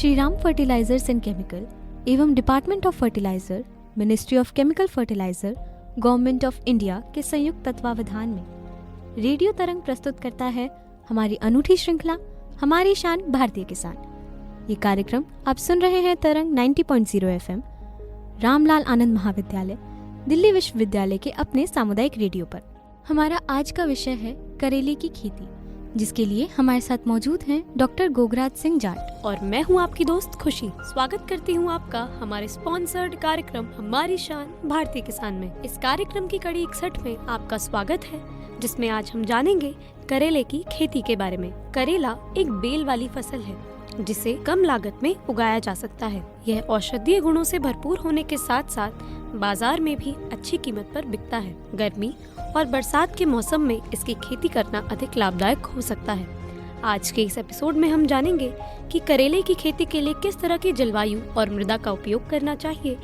Shri Ram fertilisers and chemical एवं department of fertiliser, ministry of chemical fertiliser, government of India के संयुक्त तत्वावधान में रेडियो तरंग प्रस्तुत करता है हमारी अनूठी श्रृंखला हमारी शान भारतीय किसान। ये कार्यक्रम आप सुन रहे हैं तरंग 90.0 FM रामलाल आनंद महाविद्यालय दिल्ली विश्वविद्यालय के अपने सामुदायिक रेडियो पर। हमारा आज का विषय है करेले की खेती, जिसके लिए हमारे साथ मौजूद हैं डॉक्टर गोगराज सिंह जाट और मैं हूं आपकी दोस्त खुशी। स्वागत करती हूं आपका हमारे स्पॉन्सर्ड कार्यक्रम हमारी शान भारतीय किसान में। इस कार्यक्रम की कड़ी 61 में आपका स्वागत है, जिसमें आज हम जानेंगे करेले की खेती के बारे में। करेला एक बेल वाली फसल है जिसे कम लागत में उगाया जा सकता है। यह औषधीय गुणों से भरपूर होने के साथ साथ बाजार में भी अच्छी कीमत पर बिकता है। गर्मी और बरसात के मौसम में इसकी खेती करना अधिक लाभदायक हो सकता है। आज के इस एपिसोड में हम जानेंगे कि करेले की खेती के लिए किस तरह की जलवायु और मृदा का उपयोग करना चाहिए,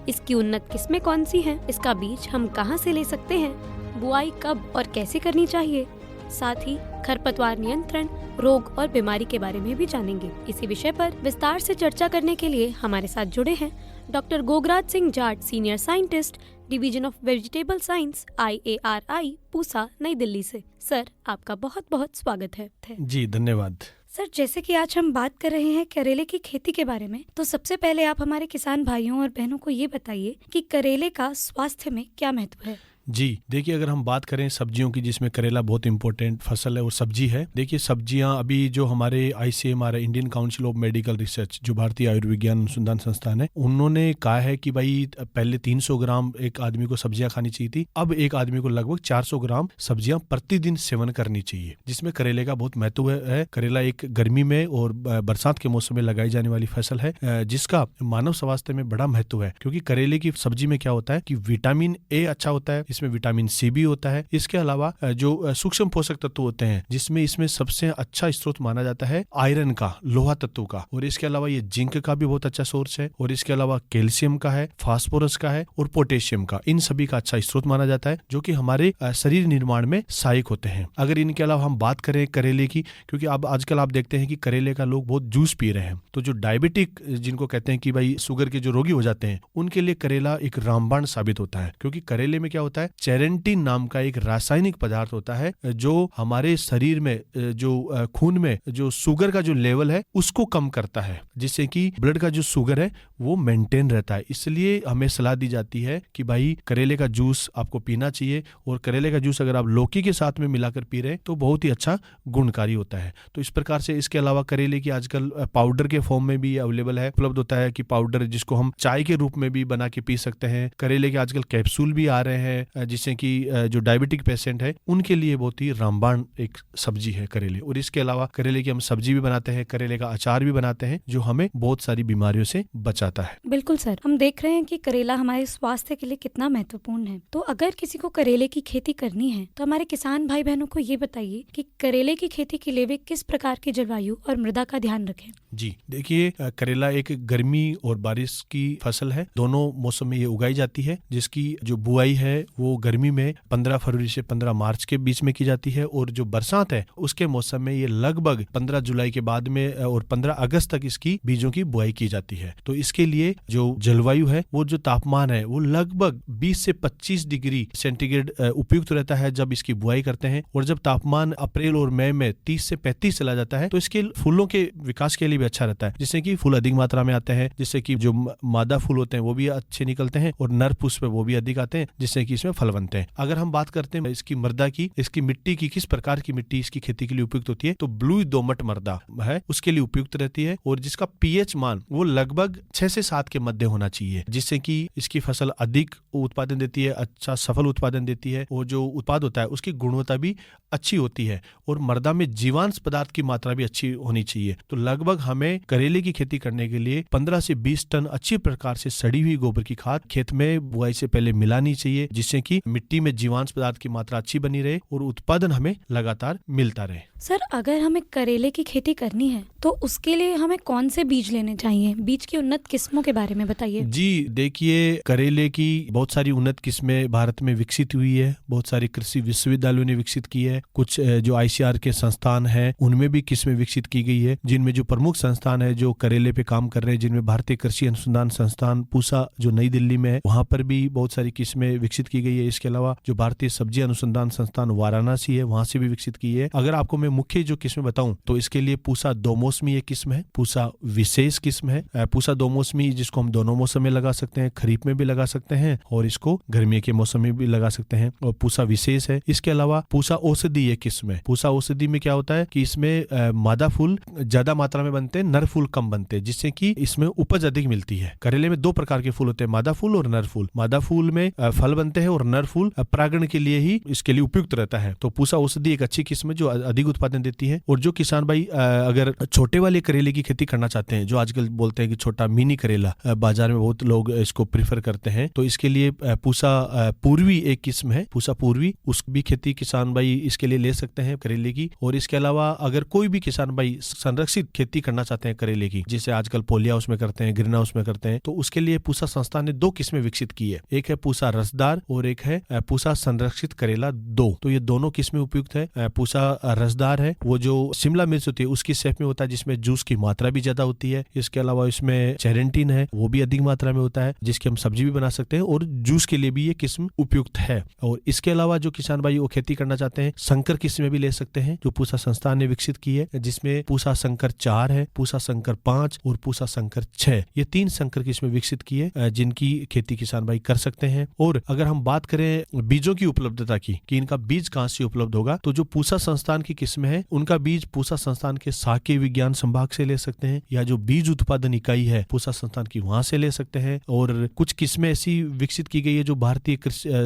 इसकी उन्नत किस्में कौन सी हैं, इसका बीज हम कहां से ले सकते हैं, बुआई कब और कैसे करनी चाहिए, साथ ही खरपतवार नियंत्रण, रोग और बीमारी के बारे में भी जानेंगे। इसी विषय पर विस्तार से चर्चा करने के लिए हमारे साथ जुड़े हैं doctor Gograj Singh Jat, senior scientist, division of vegetable science, IARI, Pusa, नई दिल्ली से। सर, आपका बहुत बहुत स्वागत है। जी धन्यवाद। सर, जैसे कि आज हम बात कर रहे हैं करेले की खेती के बारे में, तो सबसे पहले आप हमारे किसान भाइयों और बहनों को ये बताइए कि करेले का स्वास्थ्य में क्या महत्व है। जी देखिए, अगर हम बात करें सब्जियों की, जिसमें करेला बहुत इंपॉर्टेंट फसल है और सब्जी है। देखिए सब्जियां अभी जो हमारे ICMR, Indian council of medical research, जो भारतीय आयुर्विज्ञान अनुसंधान संस्थान है, उन्होंने कहा है कि भाई पहले 300 ग्राम एक आदमी को सब्जियां खानी चाहिए थी, अब एक आदमी को लगभग 400 ग्राम सब्जियां प्रतिदिन सेवन करनी चाहिए, जिसमें करेले का बहुत महत्व है। करेला एक गर्मी में और बरसात के मौसम में लगाई जाने वाली फसल है, जिसका मानव स्वास्थ्य में बड़ा महत्व है, क्योंकि करेले की सब्जी में क्या होता है कि विटामिन A अच्छा होता है, इसमें विटामिन C भी होता है। इसके अलावा जो सूक्ष्म पोषक तत्व होते हैं, जिसमें सबसे अच्छा स्रोत माना जाता है आयरन का, लोहा तत्व का, और इसके अलावा ये जिंक का भी बहुत अच्छा सोर्स है, और इसके अलावा कैल्शियम का है, फास्फोरस का है और पोटेशियम का, इन सभी का अच्छा स्रोत माना जाता है, जो कि हमारे शरीर निर्माण में सहायक होते हैं। अगर इनके अलावा हम बात करें करेले की, क्योंकि अब आजकल आप देखते हैं कि करेले का लोग बहुत जूस पी रहे हैं, तो जो डायबिटिक, जिनको कहते हैं कि भाई शुगर के जो रोगी हो जाते हैं, उनके लिए करेला एक रामबाण साबित होता है। क्योंकि करेले में क्या होता है, चेरेंटिन नाम का एक रासायनिक पदार्थ होता है, जो हमारे शरीर में, जो खून में जो शुगर का जो लेवल है उसको कम करता है, जिससे कि ब्लड का जो शुगर है वो मेंटेन रहता है। इसलिए हमें सलाह दी जाती है कि भाई करेले का जूस आपको पीना चाहिए, और करेले का जूस अगर आप लौकी के साथ में मिलाकर पी रहे हैं तो बहुत ही अच्छा गुणकारी होता है। तो इस प्रकार से इसके अलावा करेले की आजकल पाउडर के फॉर्म में भी अवेलेबल है, उपलब्ध होता है कि पाउडर जिसको हम चाय के रूप में भी बना के पी सकते हैं। करेले के आजकल कैप्सूल भी आ रहे हैं, जिससे कि जो डायबिटिक पेशेंट है उनके लिए बहुत ही रामबाण एक सब्जी है करेले। और इसके अलावा करेले की हम सब्जी भी बनाते हैं, करेले का अचार भी बनाते हैं, जो हमें बहुत सारी बीमारियों से बचाता है। बिल्कुल सर, हम देख रहे हैं कि करेला हमारे स्वास्थ्य के लिए कितना महत्वपूर्ण है। तो अगर किसी को करेले की खेती करनी है तो हमारे किसान भाई बहनों को ये बताइए कि करेले की खेती के लिए वे किस प्रकार की जलवायु और मृदा का ध्यान रखें। जी देखिए, करेला एक गर्मी और बारिश की फसल है, दोनों मौसम में ये उगाई जाती है, जिसकी जो बुआई है वो गर्मी में 15 फरवरी से 15 मार्च के बीच में की जाती है, और जो बरसात है उसके मौसम में ये लगभग 15 जुलाई के बाद में और 15 अगस्त तक इसकी बीजों की बुआई की जाती है। तो इसके लिए जो जलवायु है, वो जो तापमान है वो लगभग 20 से 25 डिग्री सेंटीग्रेड उपयुक्त रहता है जब इसकी बुआई करते हैं। और जब तापमान अप्रैल और मई में 30 से 35 चला जाता है तो इसके फूलों के विकास के लिए भी अच्छा रहता है, जिससे कि फूल अधिक मात्रा में आते हैं, जिससे कि जो मादा फूल होते हैं वो भी अच्छे निकलते हैं, और नर पुष्प वो भी अधिक आते हैं, जिससे कि इसमें फल बनते हैं। अगर हम बात करते हैं इसकी मृदा की, इसकी मिट्टी की, किस प्रकार की मिट्टी इसकी खेती के लिए उपयुक्त होती है, तो ब्लू दोमट मृदा है उसके लिए उपयुक्त रहती है, और जिसका pH मान वो लगभग 6 से 7 के मध्य होना चाहिए, जिससे कि इसकी फसल अधिक उत्पादन देती है, अच्छा सफल उत्पादन देती है, और जो उत्पाद होता है उसकी गुणवत्ता भी अच्छी होती है, और मृदा में जीवांश पदार्थ की मात्रा भी अच्छी होनी चाहिए। तो लगभग हमें करेले की खेती करने के लिए 15 से 20 टन अच्छी प्रकार से सड़ी हुई गोबर की खाद खेत में बुआई से पहले मिलानी चाहिए, जिससे कि मिट्टी में जीवांश पदार्थ की मात्रा अच्छी बनी रहे और उत्पादन हमें लगातार मिलता रहे। सर, अगर हमें करेले की खेती करनी है तो उसके लिए हमें कौन से बीज लेने चाहिए? बीज की उन्नत किस्मों के बारे में बताइए। जी देखिए, करेले की बहुत सारी उन्नत किस्में भारत में विकसित हुई है, बहुत सारी कृषि विश्वविद्यालयों ने विकसित की है, कुछ जो आईसीआर के संस्थान हैं उनमें भी किस्में विकसित की गई है, जिनमें जो प्रमुख संस्थान है जो करेले पे काम कर रहे हैं, जिनमें भारतीय कृषि अनुसंधान संस्थान पूसा जो नई दिल्ली में है, वहाँ पर भी बहुत सारी किस्में विकसित की गई है। इसके अलावा जो भारतीय सब्जी अनुसंधान संस्थान वाराणसी है, वहाँ से भी विकसित की है। अगर आपको मैं मुख्य जो किस्में बताऊं तो इसके लिए पूसा दो मौसमी एक किस्म है, पूसा विशेष किस्म है। पूसा दो मौसमी जिसको हम दोनों मौसम में लगा सकते हैं, खरीफ में भी लगा सकते हैं और इसको गर्मी के मौसम में भी लगा सकते हैं, और पूसा विशेष है। इसके अलावा पूसा औषधि एक किस्म है। पूसा औषधि में क्या होता है कि इसमें मादा फूल ज्यादा मात्रा में बनते हैं, नर फूल कम बनते हैं, जिससे कि इसमें उपज अधिक मिलती है। करेले में दो प्रकार के फूल होते हैं, मादा फूल और नर फूल। मादा फूल में फल बनते हैं और नर फूल परागण के लिए ही इसके लिए उपयुक्त रहता है। तो पूसा औषधि एक अच्छी किस्म है जो अधिक उत्पादन देती है। और जो किसान भाई अगर छोटे वाले करेले की खेती करना चाहते हैं, जो आजकल बोलते हैं कि छोटा मिनी करेला, बाजार में बहुत लोग इसको प्रीफर करते हैं, तो इसके लिए पूसा पूर्वी एक किस्म है, पूसा पूर्वी, उसकी भी खेती किसान भाई इसके लिए ले सकते हैं करेले की। और इसके अलावा अगर कोई भी किसान भाई संरक्षित खेती करना चाहते हैं करेले की, जैसे आजकल पोलिया हाउस में करते हैं, ग्रीन हाउस में करते हैं, तो उसके लिए पूसा संस्थान ने दो किस्में विकसित की है। एक है पूसा रसदार और एक है पूसा संरक्षित करेला 2। तो ये दोनों किस्में उपयुक्त है। पूसा रसदार है वो जो शिमला मिर्च होती है उसकी शेप में होता है, जिसमें जूस की मात्रा भी ज्यादा होती है। इसके अलावा इसमें चेरेंटीन है, वो भी अधिक मात्रा में होता है, जिसकी हम सब्जी भी बना सकते हैं और जूस के लिए भी ये किस्म उपयुक्त है। और इसके अलावा जो किसान भाई वो खेती करना चाहते हैं, संकर किस्में भी ले सकते हैं, जो पूसा संस्थान ने विकसित की है, जिसमें पूसा संकर 4 है, पूसा संकर 5 और पूसा संकर 6। ये 3 संकर किस्में विकसित की है, जिनकी खेती किसान भाई कर सकते हैं। और अगर हम बात करें बीजों की उपलब्धता की, कि इनका बीज कहाँ से उपलब्ध होगा, तो जो पूसा संस्थान की किस्म है उनका बीज पूसा संस्थान के साके विज्ञान संभाग से ले सकते हैं, या जो बीज उत्पादन इकाई है पूसा संस्थान की वहां से ले सकते हैं। और कुछ किस्में ऐसी विकसित की गई है जो भारतीय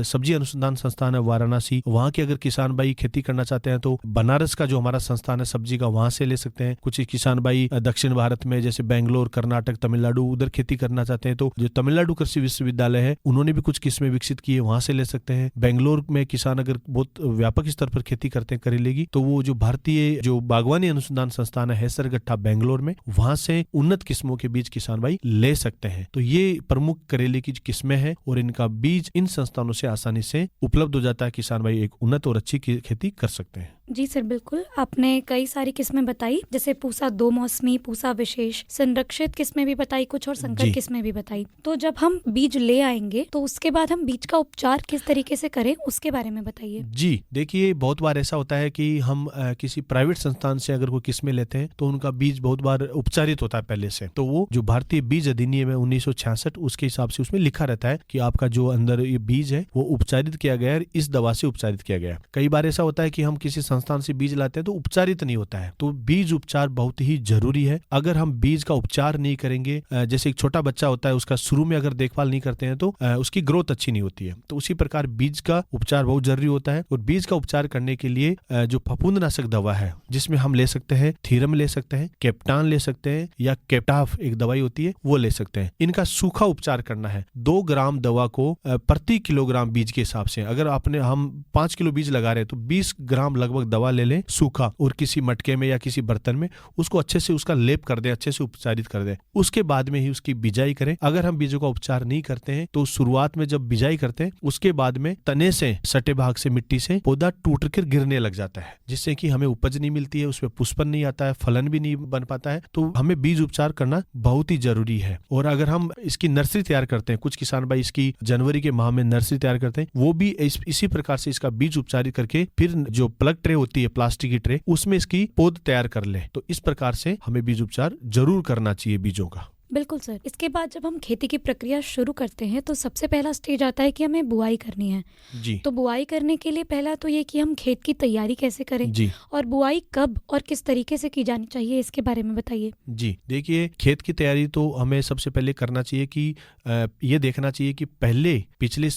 सब्जी अनुसंधान संस्थान है वाराणसी, वहां के अगर किसान भाई खेती करना चाहते हैं तो बनारस का जो हमारा संस्थान है सब्जी का, वहां से ले सकते हैं। कुछ किसान भाई दक्षिण भारत में जैसे बेंगलोर, कर्नाटक, तमिलनाडु, उधर खेती करना चाहते हैं तो जो तमिलनाडु कृषि विश्वविद्यालय है उन्होंने भी कुछ किस्में विकसित की है, वहां से ले सकते हैं। बेंगलोर में किसान अगर बहुत व्यापक स्तर पर खेती करते हैं करेले की, तो वो जो भारतीय जो बागवानी अनुसंधान संस्थान है हैसरगट्टा बेंगलोर में, वहां से उन्नत किस्मों के बीज किसान भाई ले सकते हैं। तो ये प्रमुख करेले की किस्में हैं और इनका बीज इन संस्थानों से आसानी से उपलब्ध हो जाता है। किसान भाई एक उन्नत और अच्छी खेती कर सकते हैं। जी सर, बिल्कुल। आपने कई सारी किस्में बताई, जैसे पूसा दो मौसमी, पूसा विशेष, संरक्षित किस्में भी बताई कुछ, और संकर किस्में भी बताई। तो जब हम बीज ले आएंगे तो उसके बाद हम बीज का उपचार किस तरीके से करें, उसके बारे में बताइए। जी देखिए, बहुत बार ऐसा होता है कि हम किसी प्राइवेट संस्थान से अगर कोई किस्में लेते हैं तो उनका बीज बहुत बार उपचारित होता है पहले से। तो वो जो भारतीय बीज अधिनियम है 1966, उसके हिसाब से उसमें लिखा रहता है कि आपका जो अंदर ये बीज है वो उपचारित किया गया है, इस दवा से उपचारित किया गया है। कई बार ऐसा होता है कि हम किसी संस्थान से बीज लाते हैं तो उपचारित नहीं होता है, तो बीज उपचार बहुत ही जरूरी है। अगर हम बीज का उपचार नहीं करेंगे, जैसे एक छोटा बच्चा होता है उसका शुरू में अगर देखभाल नहीं करते हैं तो उसकी ग्रोथ अच्छी नहीं होती है, तो उसी प्रकार बीज का उपचार बहुत जरूरी होता है। और बीज का उपचार करने के लिए जो फफूंदनाशक दवा है, जिसमें हम ले सकते हैं थीरम ले सकते हैं, कैप्टान ले सकते हैं, या कैप्टाफ एक दवाई होती है वो ले सकते हैं। इनका सूखा उपचार करना है। 2 ग्राम दवा को प्रति किलोग्राम बीज के हिसाब से, अगर हम 5 किलो बीज लगा रहे हैं तो 20 ग्राम लगभग दवा ले लें सूखा, और किसी मटके में या किसी बर्तन में उसको अच्छे से उसका लेप कर दें, अच्छे से उपचारित कर दें। उसके बाद में ही उसकी बिजाई करें। अगर हम बीजों का उपचार नहीं करते हैं तो शुरुआत में जब बिजाई करते हैं उसके बाद में तने से, सटे भाग से, मिट्टी से पौधा टूट कर गिरने लग जाता है, जिससे कि हमें उपज नहीं मिलती है, उसमें पुष्पन नहीं आता है, फलन भी नहीं बन पाता है। तो हमें बीज उपचार करना बहुत ही जरूरी है। और अगर हम इसकी नर्सरी तैयार करते हैं, कुछ किसान भाई इसकी जनवरी के माह में नर्सरी तैयार करते हैं, वो भी इसी प्रकार से इसका बीज उपचारित करके फिर जो प्लग ट्रे होती है, प्लास्टिक की ट्रे, उसमें इसकी पौध तैयार कर ले। तो इस प्रकार से हमें बीज उपचार जरूर करना चाहिए बीजों का। बिल्कुल सर। इसके बाद जब हम खेती की प्रक्रिया शुरू करते हैं तो सबसे पहला स्टेज आता है कि हमें बुआई करनी है। जी। तो बुआई करने के लिए पहला तो ये कि हम खेत की तैयारी कैसे करें, जी। और बुआई कब और किस तरीके से की जानी चाहिए, इसके बारे में बताइए। जी देखिए, खेत की तैयारी तो हमें सबसे पहले करना चाहिए कि ये देखना चाहिए कि पिछले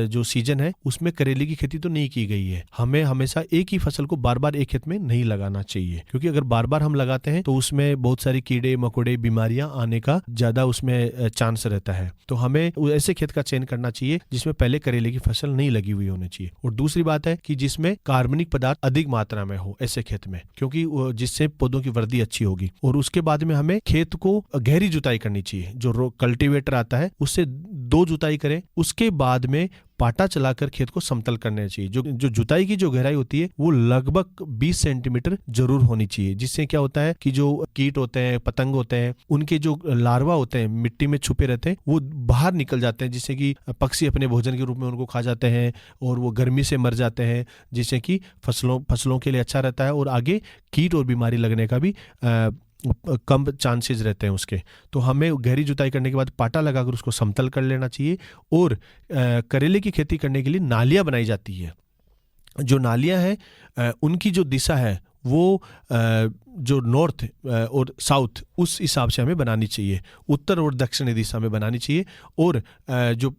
जो सीजन है उसमें करेले की खेती तो नहीं की गई है। हमें हमेशा एक ही फसल को बार बार एक खेत में नहीं लगाना चाहिए, क्योंकि अगर बार बार हम लगाते हैं तो उसमें बहुत सारी कीड़े मकोड़े बीमारियां आने का ज्यादा उसमें चांस रहता है। तो हमें ऐसे खेत का चयन करना चाहिए जिसमें पहले करेले की फसल नहीं लगी हुई होनी चाहिए। और दूसरी बात है कि जिसमें कार्बनिक पदार्थ अधिक मात्रा में हो ऐसे खेत में, क्योंकि जिससे पौधों की वृद्धि अच्छी होगी। और उसके बाद में हमें खेत को गहरी जुताई करनी चाहिए। जो कल्टीवेटर आता है उससे 2 जुताई करें, उसके बाद में पाटा चलाकर खेत को समतल करना चाहिए। जो जुताई की जो गहराई होती है वो लगभग 20 सेंटीमीटर जरूर होनी चाहिए, जिससे क्या होता है कि जो कीट होते हैं, पतंग होते हैं, उनके जो लार्वा होते हैं मिट्टी में छुपे रहते हैं वो बाहर निकल जाते हैं, जिससे कि पक्षी अपने भोजन के रूप में उनको खा जाते हैं और वो गर्मी से मर जाते हैं, जिससे कि फसलों के लिए अच्छा रहता है और आगे कीट और बीमारी लगने का भी कम चांसेस रहते हैं उसके। तो हमें गहरी जुताई करने के बाद पाटा लगाकर उसको समतल कर लेना चाहिए। और करेले की खेती करने के लिए नालियां बनाई जाती है। जो नालियां हैं उनकी जो दिशा है वो जो नॉर्थ और साउथ उस हिसाब से हमें बनानी चाहिए, उत्तर और दक्षिणी दिशा में बनानी चाहिए। और जो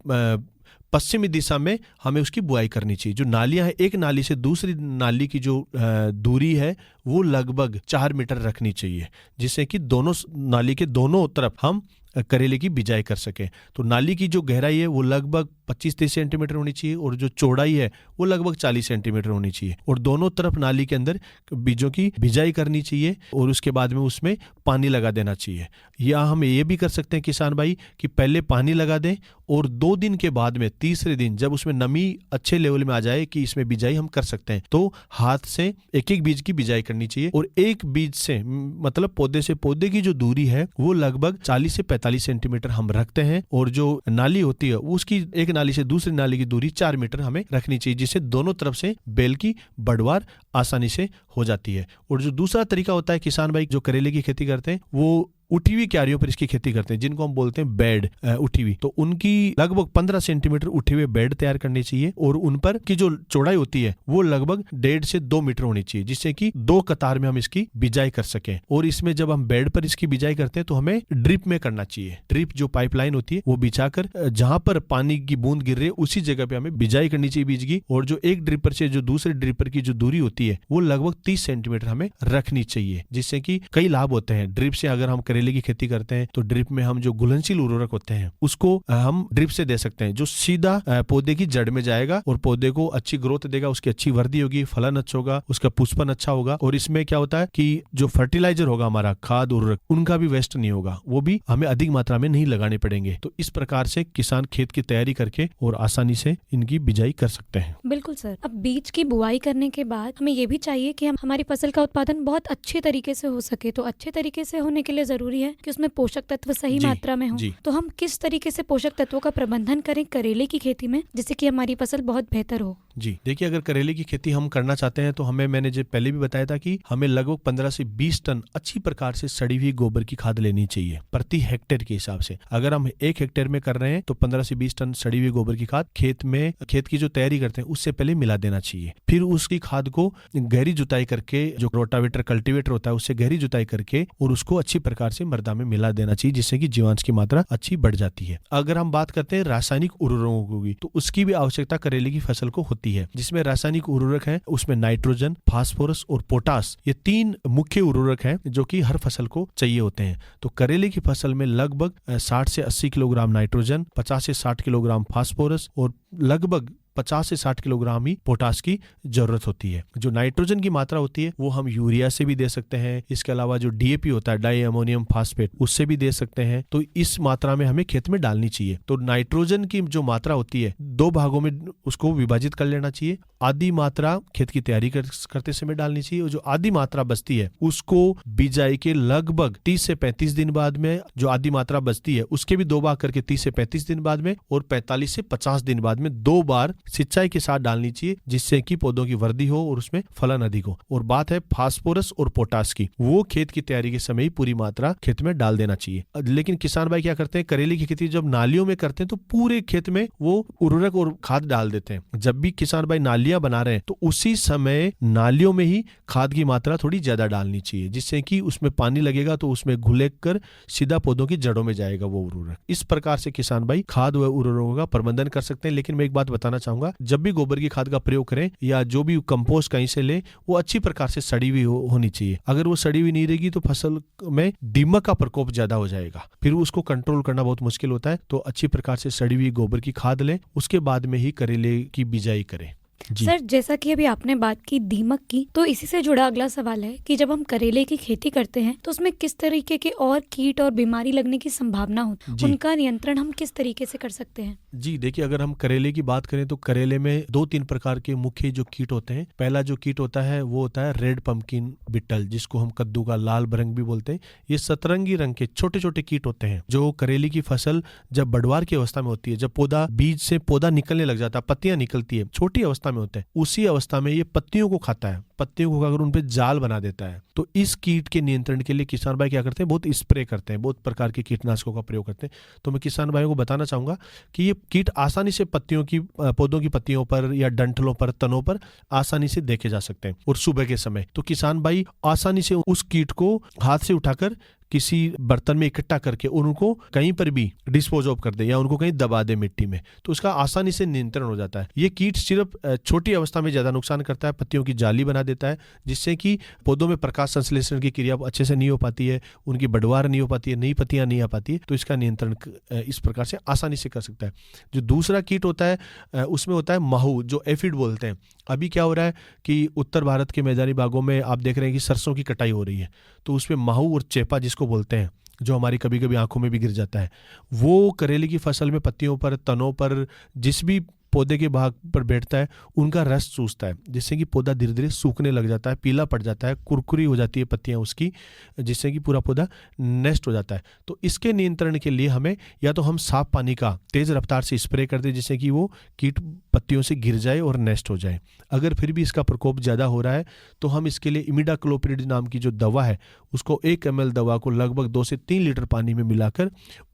पश्चिमी दिशा में हमें उसकी बुआई करनी चाहिए। जो नालियां हैं, एक नाली से दूसरी नाली की जो दूरी है वो लगभग 4 मीटर रखनी चाहिए, जिससे कि दोनों नाली के दोनों तरफ हम करेले की बिजाई कर सकें। तो नाली की जो गहराई है वो लगभग 25-30 सेंटीमीटर होनी चाहिए और जो चौड़ाई है वो लगभग 40 सेंटीमीटर होनी चाहिए। और दोनों तरफ नाली के अंदर बीजों की बिजाई करनी चाहिए और उसके बाद में उसमें पानी लगा देना चाहिए। या हम ये भी कर सकते हैं किसान भाई कि पहले पानी लगा दें और 2 दिन के बाद में तीसरे दिन जब उसमें नमी अच्छे लेवल में आ जाए कि इसमें बिजाई हम कर सकते हैं, तो हाथ से एक बीज की बिजाई करनी चाहिए। और एक बीज से मतलब पौधे से पौधे की जो दूरी है वो लगभग 40 से 45 सेंटीमीटर हम रखते हैं। और जो नाली होती है उसकी एक नाली से दूसरी नाली की दूरी 4 मीटर हमें रखनी चाहिए, जिससे दोनों तरफ से बेल की बढ़वार आसानी से हो जाती है। और जो दूसरा तरीका होता है किसान भाई जो करेले की खेती करते हैं वो उठी हुई क्यारियों पर इसकी खेती करते हैं, जिनको हम बोलते हैं बेड उठी हुई। तो उनकी लगभग 15 सेंटीमीटर उठे हुए बेड तैयार करनी चाहिए और उन पर की जो चौड़ाई होती है वो लगभग 1.5 से 2 मीटर होनी चाहिए, जिससे कि 2 कतार में हम इसकी बिजाई कर सकें। और इसमें जब हम बेड पर इसकी बिजाई करते हैं तो हमें ड्रिप में करना चाहिए। ड्रिप जो पाइपलाइन होती है वो बिछाकर जहां पर पानी की बूंद गिर रही है उसी जगह पे हमें बिजाई करनी चाहिए बीज की। और जो एक ड्रिपर से जो दूसरे ड्रिपर की जो दूरी होती है वो लगभग 30 सेंटीमीटर हमें रखनी चाहिए, जिससे कि कई लाभ होते हैं। ड्रिप से अगर हम करेले की खेती करते हैं तो ड्रिप में हम जो घुलनशील उर्वरक होते हैं उसको हम ड्रिप से दे सकते हैं, जो सीधा पौधे की जड़ में जाएगा और पौधे को अच्छी ग्रोथ देगा, उसकी अच्छी वृद्धि होगी, फलन अच्छा होगा, उसका पुष्पन अच्छा होगा। और इसमें क्या होता है कि जो फर्टिलाइजर होगा हमारा खाद उर्वरक उनका भी वेस्ट नहीं होगा, वो भी हमें अधिक मात्रा में नहीं लगाने पड़ेंगे। तो इस प्रकार से किसान खेत की तैयारी करके और आसानी से इनकी बिजाई कर सकते हैं। बिल्कुल सर। अब बीज की बुआई करने के बाद हमें ये भी चाहिए कि हमारी फसल का उत्पादन बहुत अच्छे तरीके से हो सके। तो अच्छे तरीके से होने के लिए जरूरी है कि उसमें पोषक तत्व सही मात्रा में हो। तो हम किस तरीके से पोषक तत्वों का प्रबंधन करें करेले की खेती में जिससे कि हमारी फसल बहुत बेहतर हो? जी देखिए, अगर करेले की खेती हम करना चाहते हैं तो मैंने जो पहले भी बताया था कि हमें लगभग 15 से 20 टन अच्छी प्रकार से सड़ी हुई गोबर की खाद लेनी चाहिए प्रति हेक्टेयर के हिसाब से। अगर हम 1 हेक्टेयर में कर रहे हैं तो 15 से 20 टन सड़ी हुई गोबर की खाद खेत की जो तैयारी करते हैं उससे पहले मिला देना चाहिए। फिर उसकी खाद को गहरी जुताई करके, जो रोटावेटर कल्टीवेटर होता है उससे गहरी जुताई करके और उसको अच्छी प्रकार से मृदा में मिला देना चाहिए, जिससे कि जीवांश की मात्रा अच्छी बढ़ जाती है। अगर हम बात करते हैं रासायनिक उर्वरकों की तो उसकी भी आवश्यकता करेले की फसल को होती है, जिसमें रासायनिक उर्वरक है उसमें नाइट्रोजन, फास्फोरस और पोटास, ये 3 मुख्य उर्वरक हैं जो कि हर फसल को चाहिए होते हैं। तो करेले की फसल में लगभग 60 से 80 किलोग्राम नाइट्रोजन, 50 से 60 किलोग्राम फास्फोरस और लगभग 50 से 60 किलोग्राम ही पोटास की जरूरत होती है। जो नाइट्रोजन की मात्रा होती है वो हम यूरिया से भी दे सकते हैं। इसके अलावा जो डीएपी होता है, डाई अमोनियम फास्फेट, उससे भी दे सकते हैं। तो इस मात्रा में हमें खेत में डालनी चाहिए। तो नाइट्रोजन की जो मात्रा होती है 2 भागों में उसको विभाजित कर लेना चाहिए। आधी मात्रा खेत की तैयारी करते समय डालनी चाहिए और जो आधी मात्रा बचती है उसको बिजाई के लगभग 30 से 35 दिन बाद में, जो आधी मात्रा बचती है उसके भी 2 भाग करके 30 से 35 दिन बाद में और 45 से 50 दिन बाद में 2 बार सिंचाई के साथ डालनी चाहिए, जिससे कि पौधों की वृद्धि हो और उसमें फलन अधिक हो। और बात है फास्फोरस और पोटास की, वो खेत की तैयारी के समय ही पूरी मात्रा खेत में डाल देना चाहिए। लेकिन किसान भाई क्या करते हैं, करेले की खेती जब नालियों में करते हैं तो पूरे खेत में वो उर्वरक और खाद डाल देते हैं। जब भी किसान भाई नालियां बना रहे हैं तो उसी समय नालियों में ही खाद की मात्रा थोड़ी ज्यादा डालनी चाहिए, जिससे कि उसमें पानी लगेगा तो उसमें घुल कर सीधा पौधों की जड़ों में जाएगा वो उर्वरक। इस प्रकार से किसान भाई खाद व उर्वरकों का प्रबंधन कर सकते हैं। लेकिन मैं एक बात बताना चाहूंगा चाहूंगा, जब भी गोबर की खाद का प्रयोग करें या जो भी कंपोस्ट कहीं से ले, वो अच्छी प्रकार से सड़ी हुई होनी चाहिए। अगर वो सड़ी हुई नहीं रहेगी तो फसल में दीमक का प्रकोप ज्यादा हो जाएगा, फिर उसको कंट्रोल करना बहुत मुश्किल होता है। तो अच्छी प्रकार से सड़ी हुई गोबर की खाद लें, उसके बाद में ही करेले की बिजाई करें। जी। सर, जैसा कि अभी आपने बात की दीमक की, तो इसी से जुड़ा अगला सवाल है कि जब हम करेले की खेती करते हैं तो उसमें किस तरीके के और कीट और बीमारी लगने की संभावना होती है, उनका नियंत्रण हम किस तरीके से कर सकते हैं? जी देखिए, अगर हम करेले की बात करें तो करेले में 2-3 प्रकार के मुख्य जो कीट होते हैं। पहला जो कीट होता है वो होता है रेड पंपकिन बिटल, जिसको हम कद्दू का लाल भरंग भी बोलते हैं। ये सतरंगी रंग के छोटे छोटे कीट होते हैं जो करेले की फसल जब बढ़वार की अवस्था में होती है, जब पौधा बीज से पौधा निकलने लग जाता है, पत्तियां निकलती है, छोटी अवस्था में होते हैं, उसी अवस्था में ये पत्तियों को खाता है। पत्तियों को अगर उन पे जाल बना देता है तो इस कीट के नियंत्रण के लिए किसान भाई क्या करते हैं, बहुत स्प्रे करते हैं, बहुत प्रकार के कीटनाशकों का प्रयोग करते हैं। तो मैं किसान भाइयों को बताना चाहूंगा कि ये कीट आसानी से पौधों की पत्तियों पर या डंठलों पर, तनों पर आसानी से देखे जा सकते हैं। और सुबह के समय तो किसान भाई आसानी से उस कीट को हाथ से उठाकर किसी बर्तन में इकट्ठा करके उनको कहीं पर भी डिस्पोज ऑफ कर दे या उनको कहीं दबा दे मिट्टी में, तो उसका आसानी से नियंत्रण हो जाता है। ये कीट सिर्फ छोटी अवस्था में ज्यादा नुकसान करता है, पत्तियों की जाली बना देता है, जिससे कि पौधों में प्रकाश संश्लेषण की क्रिया अच्छे से नहीं हो पाती है, उनकी बढ़वार नहीं हो पाती है, नई पत्तियां नहीं आ पाती है। तो इसका नियंत्रण इस प्रकार से आसानी से कर सकता है। जो दूसरा कीट होता है उसमें होता है माहू, जो एफिड बोलते हैं। अभी क्या हो रहा है कि उत्तर भारत के मैदानी भागों में आप देख रहे हैं कि सरसों की कटाई हो रही है, तो उसमें माहू और चेपा जिसको बोलते हैं, जो हमारी कभी कभी आंखों में भी गिर जाता है, वो करेले की फसल में पत्तियों पर, तनों पर, जिस भी पौधे के भाग पर बैठता है उनका रस चूसता है, जिससे कि पौधा धीरे धीरे सूखने लग जाता है, पीला पड़ जाता है, कुरकुरी हो जाती है पत्तियां उसकी, जिससे कि पूरा पौधा नष्ट हो जाता है। तो इसके नियंत्रण के लिए हमें या तो हम साफ पानी का तेज रफ्तार से स्प्रे कर दें, जिससे कि वो कीट पत्तियों से गिर जाए और नष्ट हो जाए। अगर फिर भी इसका प्रकोप ज़्यादा हो रहा है तो हम इसके लिए इमिडाक्लोप्रिड नाम की जो दवा है उसको 1 ml दवा को लगभग 2 से 3 लीटर पानी में मिलाकर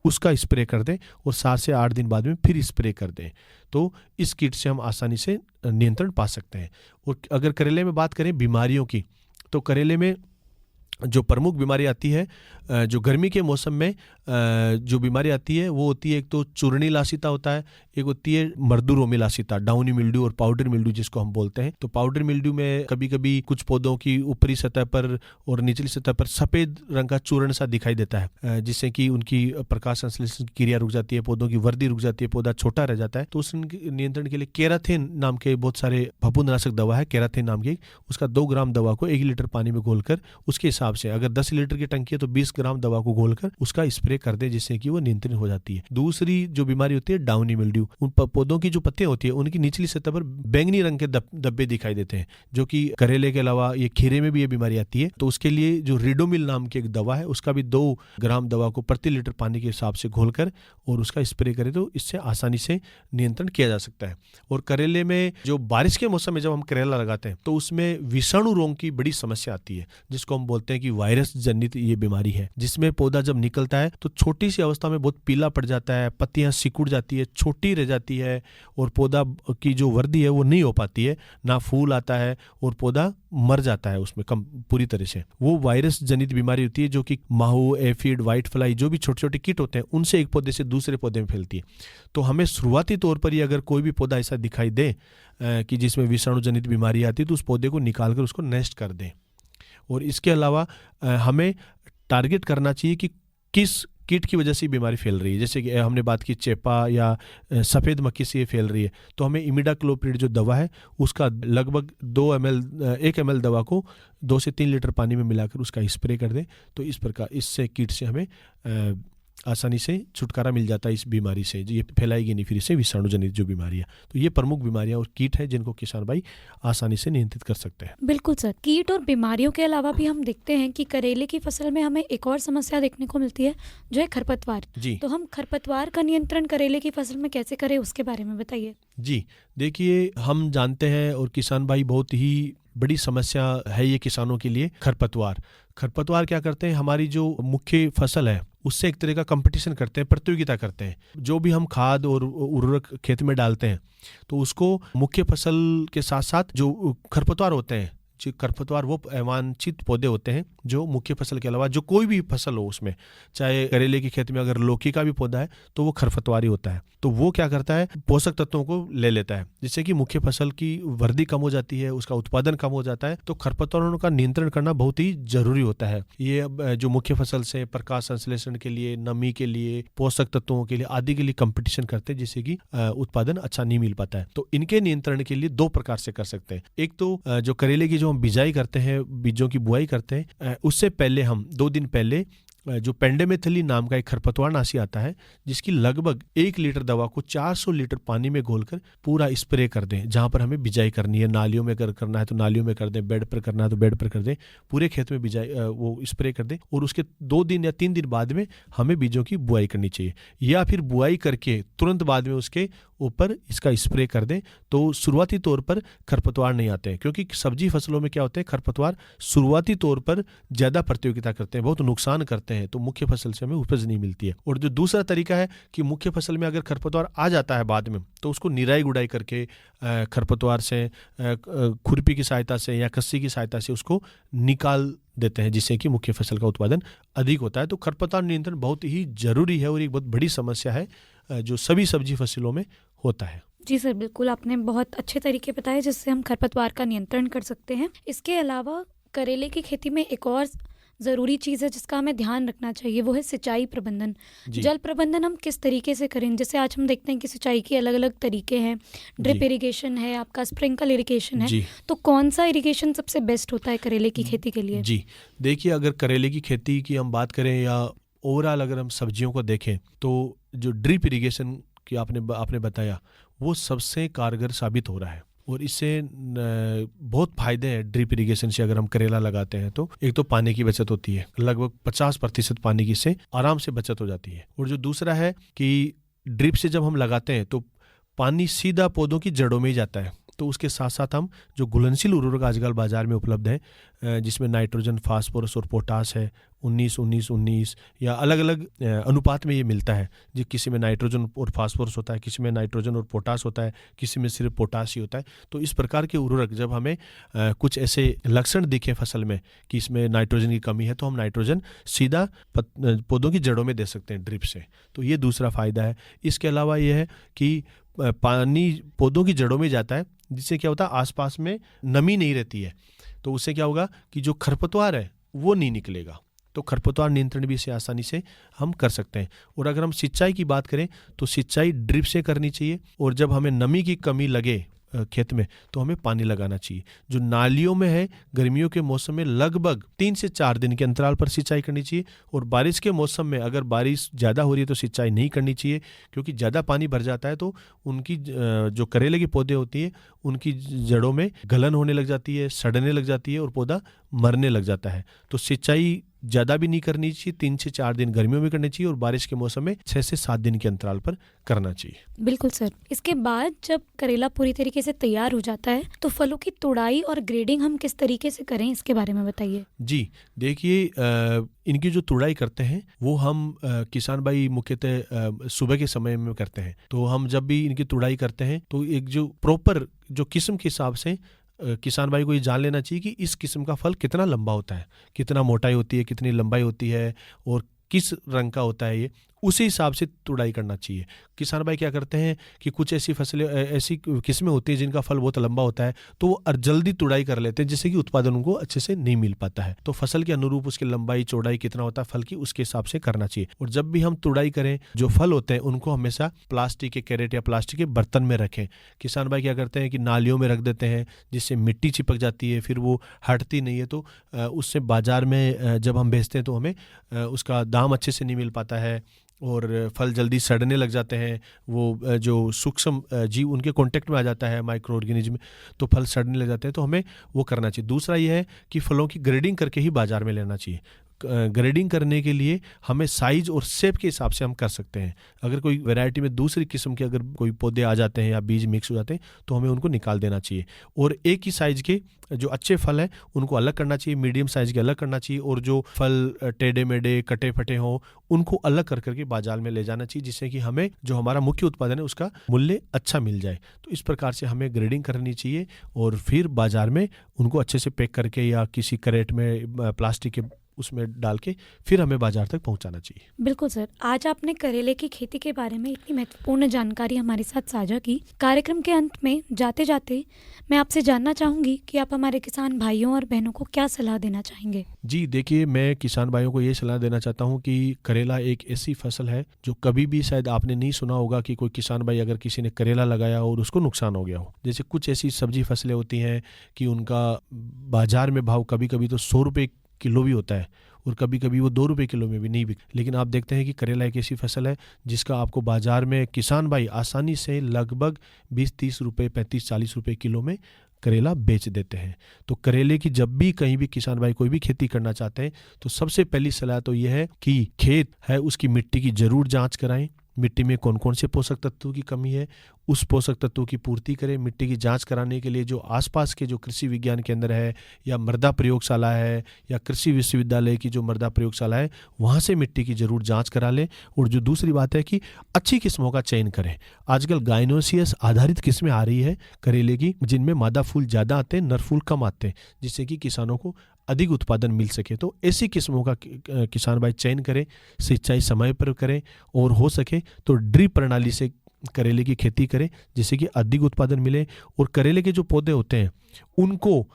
उसका स्प्रे कर दें और 7 से 8 दिन बाद में फिर स्प्रे कर दें। तो इस कीट से हम आसानी से नियंत्रण पा सकते हैं। और अगर करेले में बात करें बीमारियों की, तो करेले में जो प्रमुख बीमारी आती है, जो गर्मी के मौसम में जो बीमारी आती है वो होती है, एक तो चूर्णी लासिता होता है, एक होती है मर्दूरोमी लासिता, डाउनी मिल्ड्यू और पाउडर मिल्ड्यू जिसको हम बोलते हैं। तो पाउडर मिल्ड्यू में कभी कभी कुछ पौधों की ऊपरी सतह पर और निचली सतह पर सफेद रंग का चूर्ण सा दिखाई देता है, जिससे कि उनकी प्रकाश संश्लेषण की क्रिया रुक जाती है, पौधों की वृद्धि रुक जाती है, पौधा छोटा रह जाता है। तो उस नियंत्रण के लिए केराथिन नाम के बहुत सारे फफूंदनाशक दवा है, केराथिन नाम की, उसका 2 ग्राम दवा को 1 लीटर पानी में घोलकर उसके हिसाब से, अगर 10 लीटर की टंकी है तो 20 ग्राम दवा को घोलकर उसका स्प्रे कर दे, जिससे कि वो नियंत्रण हो जाती है। दूसरी जो बीमारी होती है डाउनी मिल्ड्यू, उन पौधों की जो पत्तियां होती है उनकी निचली सतह पर बैंगनी रंग के धब्बे दिखाई देते हैं, जो कि करेले के अलावा ये खीरे में भी ये बीमारी आती है। तो उसके लिए जो रिडोमिल नाम की एक दवा है, उसका भी 2 ग्राम दवा को प्रति लीटर पानी के हिसाब से घोलकर और उसका स्प्रे करें तो इससे आसानी से नियंत्रण किया जा सकता है। और करेले में जो बारिश के मौसम में जब हम करेला लगाते हैं तो उसमें विषाणु रोग की बड़ी समस्या आती है, जिसको हम बोलते हैं कि वायरस जनित ये बीमारी है, जिसमें पौधा जब निकलता है तो छोटी सी अवस्था में बहुत पीला पड़ जाता है, पत्तियां सिकुड़ जाती है, छोटी रह जाती है और पौधा की जो वृद्धि है वो नहीं हो पाती है, ना फूल आता है और पौधा मर जाता है उसमें कम पूरी तरह से। वो वायरस जनित बीमारी होती है जो कि माहू, एफिड, व्हाइट फ्लाई, जो भी छोटे छोटे कीट होते हैं उनसे एक पौधे से दूसरे पौधे में फैलती है। तो हमें शुरुआती तौर पर ही अगर कोई भी पौधा ऐसा दिखाई दे कि जिसमें विषाणु जनित बीमारी आती है तो उस पौधे को निकाल कर उसको नष्ट कर दें। और इसके अलावा हमें टारगेट करना चाहिए कि किस कीट की वजह से बीमारी फैल रही है। जैसे कि हमने बात की चेपा या सफ़ेद मक्खी से ये फैल रही है, तो हमें इमिडाक्लोप्रिड जो दवा है उसका लगभग 1 ml दवा को 2 से 3 लीटर पानी में मिलाकर उसका स्प्रे कर दें। तो इस प्रकार इससे कीट से हमें आसानी से छुटकारा मिल जाता है इस बीमारी से, ये फैलाएगी नहीं फिर इससे विषाणु जनित जो बीमारी है। तो ये प्रमुख बीमारियां और कीट है जिनको किसान भाई आसानी से नियंत्रित कर सकते हैं। बिल्कुल सर, कीट और बीमारियों के अलावा भी हम देखते हैं कि करेले की फसल में हमें एक और समस्या देखने को मिलती है जो है खरपतवार। जी, तो हम खरपतवार का नियंत्रण करेले की फसल में कैसे करें उसके बारे में बताइए। जी देखिए, हम जानते हैं और किसान भाई बहुत ही बड़ी समस्या है ये किसानों के लिए खरपतवार क्या करते हैं, हमारी जो मुख्य फसल है उससे एक तरह का कंपटीशन करते हैं, प्रतियोगिता करते हैं। जो भी हम खाद और उर्वरक खेत में डालते हैं तो उसको मुख्य फसल के साथ साथ जो खरपतवार होते हैं जो खरपतवार वो अवांछित पौधे होते हैं जो मुख्य फसल के अलावा जो कोई भी फसल हो उसमें, चाहे करेले के खेत में अगर लौकी का भी पौधा है तो वो खरपतवारी होता है। तो वो क्या करता है, पोषक तत्वों को ले लेता है, जिससे कि मुख्य फसल की वृद्धि कम हो जाती है, उसका उत्पादन कम हो जाता है। तो खरपतवारों का नियंत्रण करना बहुत ही जरूरी होता है। ये जो मुख्य फसल से प्रकाश संश्लेषण के लिए, नमी के लिए, पोषक तत्वों के लिए आदि के लिए कंपटीशन करते हैं, जिससे कि उत्पादन अच्छा नहीं मिल पाता है। तो इनके नियंत्रण के लिए दो प्रकार से कर सकते हैं। एक तो जो करेले की जो हम बिजाई करते हैं, बीजों की बुआई करते हैं, उससे पहले हम 2 दिन पहले जो पेंडेमेथलिन नाम का एक खरपतवार नाशी आता है, जिसकी लगभग 1 लीटर दवा को 400 लीटर पानी में घोलकर पूरा स्प्रे कर दें। जहां पर हमें बिजाई करनी है, नालियों में अगर करना है तो नालियों में कर दें, बेड पर करना है तो बेड पर कर दें, पूरे खेत में बिजाई वो स्प्रे कर दें। और उसके 2 दिन या 3 दिन बाद में हमें बीजों की बुआई करनी चाहिए, या फिर बुआई करके तुरंत बाद में उसके ऊपर इसका स्प्रे कर दें। तो शुरुआती तौर पर खरपतवार नहीं आते हैं, क्योंकि सब्जी फसलों में क्या होते हैं, खरपतवार शुरुआती तौर पर ज्यादा प्रतियोगिता करते हैं, बहुत नुकसान करते हैं, तो मुख्य फसल से हमें उपज नहीं मिलती है। और जो दूसरा तरीका है कि मुख्य फसल में अगर खरपतवार आ जाता है बाद में, तो उसको निराई गुड़ाई करके खरपतवार से खुरपी की सहायता से या कस्सी की सहायता से उसको निकाल देते हैं, जिससे कि मुख्य फसल का उत्पादन अधिक होता है। तो खरपतवार नियंत्रण बहुत ही जरूरी है और एक बहुत बड़ी समस्या है जो सभी सब्जी फसलों में होता है। जी सर, बिल्कुल आपने बहुत अच्छे तरीके बताए जिससे हम खरपतवार का नियंत्रण कर सकते हैं। इसके अलावा करेले की खेती में एक और ज़रूरी चीज़ है जिसका हमें ध्यान रखना चाहिए, वो है सिंचाई प्रबंधन। जल प्रबंधन हम किस तरीके से करें? जैसे आज हम देखते हैं कि सिंचाई के अलग अलग तरीके हैं, ड्रिप इरिगेशन है, आपका स्प्रिंकल इरिगेशन है, तो कौन सा इरिगेशन सबसे बेस्ट होता है करेले की खेती के लिए? जी देखिए, अगर करेले की खेती की हम बात करें या ओवरऑल अगर हम सब्जियों को देखें, तो जो ड्रिप इरिगेशन की आपने बताया, वो सबसे कारगर साबित हो रहा है। और इससे बहुत फायदे हैं ड्रिप इरिगेशन से। अगर हम करेला लगाते हैं तो एक तो पानी की बचत होती है, लगभग 50% पानी की इससे आराम से बचत हो जाती है। और जो दूसरा है कि ड्रिप से जब हम लगाते हैं तो पानी सीधा पौधों की जड़ों में ही जाता है। तो उसके साथ साथ हम जो घुलनशील उर्वरक आजकल बाजार में उपलब्ध है, जिसमें नाइट्रोजन, फास्फोरस और पोटास है, 19-19-19 या अलग अलग अनुपात में ये मिलता है। जो किसी में नाइट्रोजन और फास्फोरस होता है, किसी में नाइट्रोजन और पोटास होता है, किसी में सिर्फ पोटास ही होता है। तो इस प्रकार के उर्वरक जब हमें कुछ ऐसे लक्षण दिखे फसल में कि इसमें नाइट्रोजन की कमी है, तो हम नाइट्रोजन सीधा पौधों की जड़ों में दे सकते हैं ड्रिप से। तो ये दूसरा फायदा है। इसके अलावा ये है कि पानी पौधों की जड़ों में जाता है, जिससे क्या होता है, आसपास में नमी नहीं रहती है। तो उससे क्या होगा कि जो खरपतवार है वो नहीं निकलेगा। तो खरपतवार नियंत्रण भी इसे आसानी से हम कर सकते हैं। और अगर हम सिंचाई की बात करें तो सिंचाई ड्रिप से करनी चाहिए। और जब हमें नमी की कमी लगे खेत में तो हमें पानी लगाना चाहिए। जो नालियों में है, गर्मियों के मौसम में लगभग 3 से 4 दिन के अंतराल पर सिंचाई करनी चाहिए। और बारिश के मौसम में अगर बारिश ज़्यादा हो रही है तो सिंचाई नहीं करनी चाहिए, क्योंकि ज़्यादा पानी भर जाता है तो उनकी जो करेले की पौधे होती है उनकी जड़ों में गलन होने लग जाती है, सड़ने लग जाती है और पौधा मरने लग जाता है। तो सिंचाई ज़्यादा भी नहीं करनी चाहिए, 3 से 4 दिन गर्मियों में करनी चाहिए और बारिश के मौसम में 6 से 7 दिन के अंतराल पर करना चाहिए। बिल्कुल सर। इसके बाद जब करेला पूरी तरीके से तैयार हो जाता है तो फलों की तुड़ाई और ग्रेडिंग हम किस तरीके से करें, इसके बारे में बताइए। जी देखिए, इनकी जो तुड़ाई करते हैं वो हम किसान भाई मुख्यतः सुबह के समय में करते हैं। तो हम जब भी इनकी तुड़ाई करते हैं तो एक जो प्रॉपर जो किस्म के हिसाब से किसान भाई को ये जान लेना चाहिए कि इस किस्म का फल कितना लंबा होता है, कितना मोटाई होती है, कितनी लंबाई होती है और किस रंग का होता है, ये उसी हिसाब से तुड़ाई करना चाहिए। किसान भाई क्या करते हैं कि कुछ ऐसी फसलें, ऐसी किस्में होती हैं जिनका फल बहुत लंबा होता है, तो वो जल्दी तुड़ाई कर लेते हैं, जिससे कि उत्पादन उनको अच्छे से नहीं मिल पाता है। तो फसल के अनुरूप उसकी लंबाई चौड़ाई कितना होता है फल की, उसके हिसाब से करना चाहिए। और जब भी हम तुड़ाई करें, जो फल होते हैं उनको हमेशा प्लास्टिक के कैरेट या प्लास्टिक के बर्तन में रखें। किसान भाई क्या करते हैं कि नालियों में रख देते हैं, जिससे मिट्टी चिपक जाती है, फिर वो हटती नहीं है। तो उससे बाजार में जब हम बेचते हैं तो हमें उसका दाम अच्छे से नहीं मिल पाता है और फल जल्दी सड़ने लग जाते हैं। वो जो सूक्ष्म जीव उनके कांटेक्ट में आ जाता है, माइक्रो ऑर्गेनिज्म, तो फल सड़ने लग जाते हैं। तो हमें वो करना चाहिए। दूसरा ये है कि फलों की ग्रेडिंग करके ही बाजार में लेना चाहिए। ग्रेडिंग करने के लिए हमें साइज और शेप के हिसाब से हम कर सकते हैं। अगर कोई वैरायटी में दूसरी किस्म के अगर कोई पौधे आ जाते हैं या बीज मिक्स हो जाते हैं तो हमें उनको निकाल देना चाहिए, और एक ही साइज के जो अच्छे फल हैं उनको अलग करना चाहिए, मीडियम साइज के अलग करना चाहिए, और जो फल टेढ़े मेढ़े कटे फटे हों उनको अलग कर करके बाजार में ले जाना चाहिए, जिससे कि हमें जो हमारा मुख्य उत्पादन है उसका मूल्य अच्छा मिल जाए। तो इस प्रकार से हमें ग्रेडिंग करनी चाहिए और फिर बाजार में उनको अच्छे से पैक करके या किसी कैरेट में प्लास्टिक के उसमें डाल के फिर हमें बाजार तक पहुंचाना चाहिए। बिल्कुल सर, आज आपने करेले की खेती के बारे में इतनी महत्वपूर्ण जानकारी हमारे साथ साझा की। कार्यक्रम के अंत में जाते जाते मैं आपसे जानना चाहूँगी कि आप हमारे किसान भाइयों और बहनों को क्या सलाह देना चाहेंगे। जी देखिए, मैं किसान भाइयों को ये सलाह देना चाहता हूँ कि करेला एक ऐसी फसल है जो कभी भी शायद आपने नहीं सुना होगा कि कोई किसान भाई अगर किसी ने करेला लगाया और उसको नुकसान हो गया हो। जैसे कुछ ऐसी सब्जी फसलें होती हैं कि उनका बाजार में भाव कभी कभी तो 100 रुपये किलो भी होता है और कभी कभी वो 2 रुपये किलो में भी नहीं बिक, लेकिन आप देखते हैं कि करेला एक ऐसी फसल है जिसका आपको बाजार में किसान भाई आसानी से लगभग 20-30 रुपये 35-40 रुपये किलो में करेला बेच देते हैं। तो करेले की जब भी कहीं भी किसान भाई कोई भी खेती करना चाहते हैं तो सबसे पहली सलाह तो यह है कि खेत है उसकी मिट्टी की जरूर जांच कराएं, मिट्टी में कौन कौन से पोषक तत्वों की कमी है उस पोषक तत्वों की पूर्ति करें। मिट्टी की जांच कराने के लिए जो आसपास के जो कृषि विज्ञान केंद्र है या मृदा प्रयोगशाला है या कृषि विश्वविद्यालय की जो मृदा प्रयोगशाला है वहाँ से मिट्टी की जरूर जांच करा लें। और जो दूसरी बात है कि अच्छी किस्मों का चयन करें। आजकल गाइनोसियस आधारित किस्में आ रही है करेले की जिनमें मादा फूल ज़्यादा आते हैं नर फूल कम आते हैं, जिससे कि किसानों को अधिक उत्पादन मिल सके। तो ऐसी किस्मों का किसान भाई चयन करें, सिंचाई समय पर करें और हो सके तो ड्रिप प्रणाली से करेले की खेती करें जिससे कि अधिक उत्पादन मिले। और करेले के जो पौधे होते हैं उनको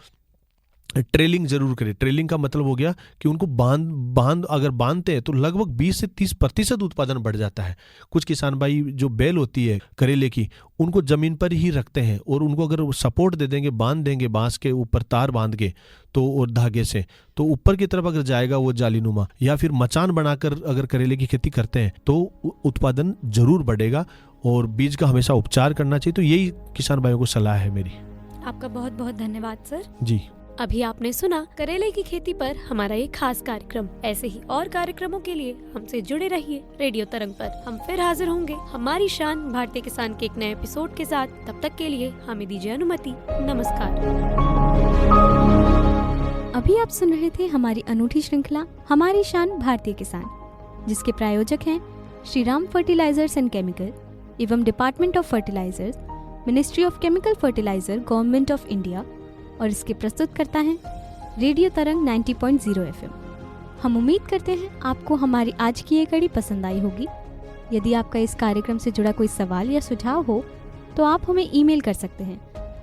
ट्रेलिंग जरूर करें। ट्रेलिंग का मतलब हो गया कि उनको बांध अगर बांधते हैं तो लगभग 20 से 30% उत्पादन बढ़ जाता है। कुछ किसान भाई जो बेल होती है करेले की उनको जमीन पर ही रखते हैं और उनको अगर सपोर्ट दे देंगे, बांध देंगे बांस के ऊपर तार बांध के तो और धागे से, तो ऊपर की तरफ अगर जाएगा वो जालीनुमा, या फिर मचान बनाकर अगर करेले की खेती करते हैं तो उत्पादन जरूर बढ़ेगा। और बीज का हमेशा उपचार करना चाहिए। तो यही किसान भाइयों को सलाह है मेरी। आपका बहुत बहुत धन्यवाद सर। जी, अभी आपने सुना करेले की खेती पर हमारा एक खास कार्यक्रम। ऐसे ही और कार्यक्रमों के लिए हमसे जुड़े रहिए रेडियो तरंग पर। हम फिर हाजिर होंगे हमारी शान भारतीय किसान के एक नए एपिसोड के साथ। तब तक के लिए हमें दीजिए अनुमति। नमस्कार। अभी आप सुन रहे थे हमारी अनूठी श्रृंखला हमारी शान भारतीय किसान, जिसके प्रायोजक हैं Shri Ram fertilisers and chemical एवं department of fertilisers, ministry of chemical fertiliser, government of India, और इसके प्रस्तुत करता है रेडियो तरंग 90.0 FM। हम उम्मीद करते हैं आपको हमारी आज की ये कड़ी पसंद आई होगी। यदि आपका इस कार्यक्रम से जुड़ा कोई सवाल या सुझाव हो तो आप हमें ईमेल कर सकते हैं।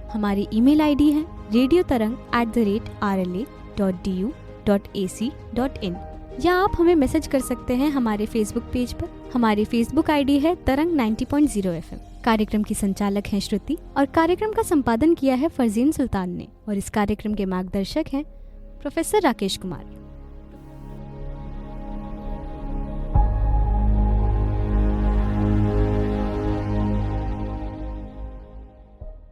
हमारी ईमेल आईडी है radiotarang@rla.du.ac.in, या आप हमें मैसेज कर सकते हैं हमारे फेसबुक पेज पर। हमारी फेसबुक आईडी है तरंग 90.0 FM। कार्यक्रम की संचालक हैं श्रुति और कार्यक्रम का संपादन किया है फरजीन सुल्तान ने, और इस कार्यक्रम के मार्गदर्शक हैं प्रोफेसर राकेश कुमार।